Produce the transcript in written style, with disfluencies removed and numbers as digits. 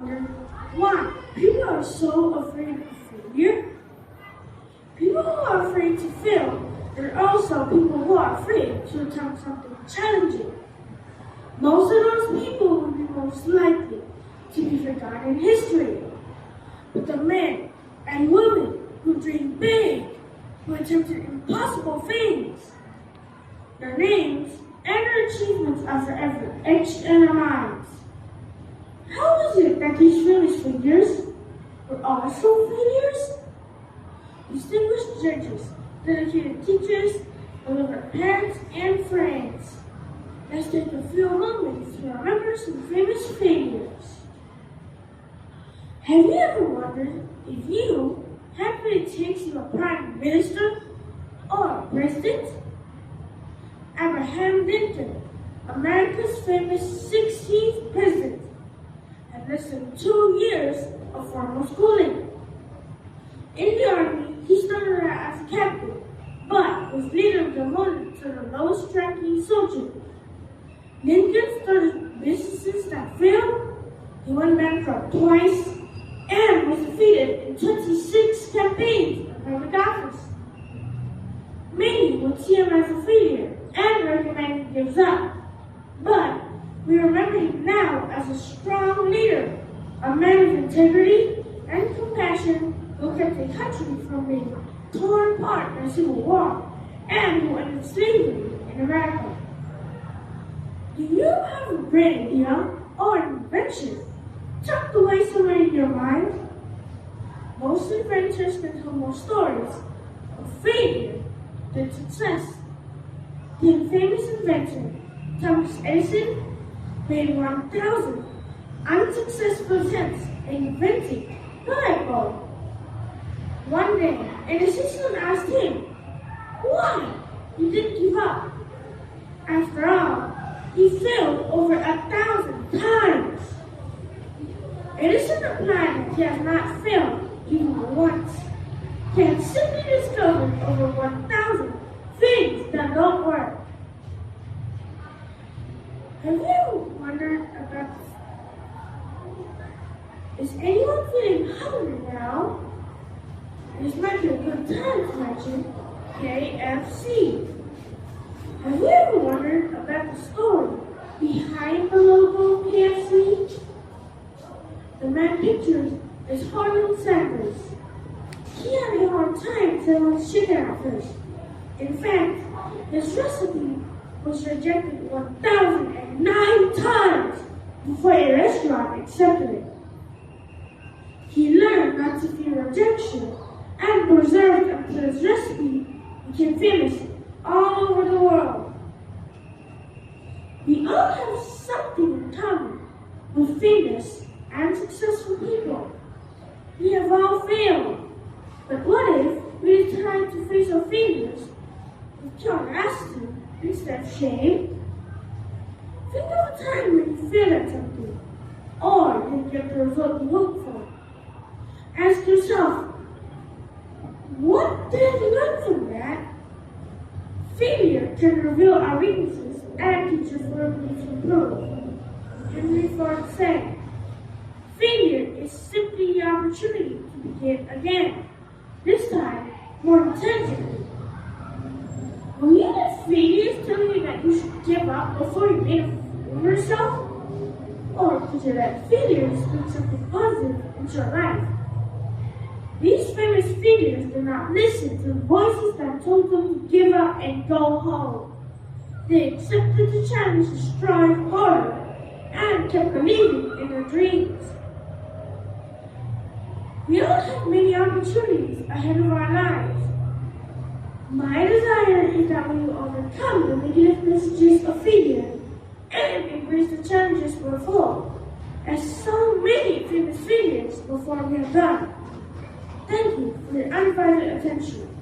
Why people are so afraid of failure? People who are afraid to fail, there are also people who are afraid to attempt something challenging. Most of those people will be most likely to be forgotten in history. But the men and women who dream big, who attempted impossible things, their names and their achievements are forever etched in our minds. How is it that these famous figures were also failures? Distinguished judges, dedicated teachers, beloved parents, and friends. Let's take a few moments to remember some famous failures. Have you ever wondered if you had what it takes to be a prime minister or a president? Abraham Lincoln, America's famous 16th president, had less than 2 years of formal schooling. In the army, he started out as a captain, but was later demoted to the lowest ranking soldier. Lincoln started businesses that failed. He went bankrupt twice and was defeated in 26 campaigns for public office. Many would see him as a failure and recommend he gives up. But we remember him now as a strong leader, a man of integrity and compassion who kept the country from being torn apart in a civil war and who ended slavery in America. Do you have a great idea or invention tucked away somewhere in your mind? Most inventors can tell more stories of failure than success. The infamous inventor Thomas Edison made 1,000 unsuccessful attempts at inventing the light bulb. One day, an assistant asked him why he didn't give up. After all, he failed over 1,000 times. Edison replied that he has not failed even once. He had simply discovered over 1,000 things that don't work. Have you wondered about this? Is anyone feeling hungry now? This might be a good time to mention KFC. Have you ever wondered about the story behind the logo of KFC? The man pictured is Harlan Sanders. He had a hard time selling chicken at first. In fact, his recipe was rejected 1,009 times before a restaurant accepted it. He learned not to fear rejection and preserved until his recipe became famous all over the world. We all have something in common with famous and successful people. We have all failed. But what if we tried to face our failures with curiosity instead of shame? Think of a time when you failed at something or didn't get the result you hoped for. Ask yourself, what did I learn from that? Failure can reveal our weaknesses and teach us where we need to improve. Henry Ford said, failure is simply the opportunity to begin again, this time more intentionally. Will you let failures tell you that you should give up before you make a fool of yourself? Or could you let failures bring something positive into your life? These famous figures did not listen to the voices that told them to give up and go home. They accepted the challenge to strive harder and kept believing in their dreams. We all have many opportunities ahead of our lives. My desire is that we will overcome the negative messages of failure and embrace the challenges we're full, as so many famous figures before we have done. Thank you for your undivided attention.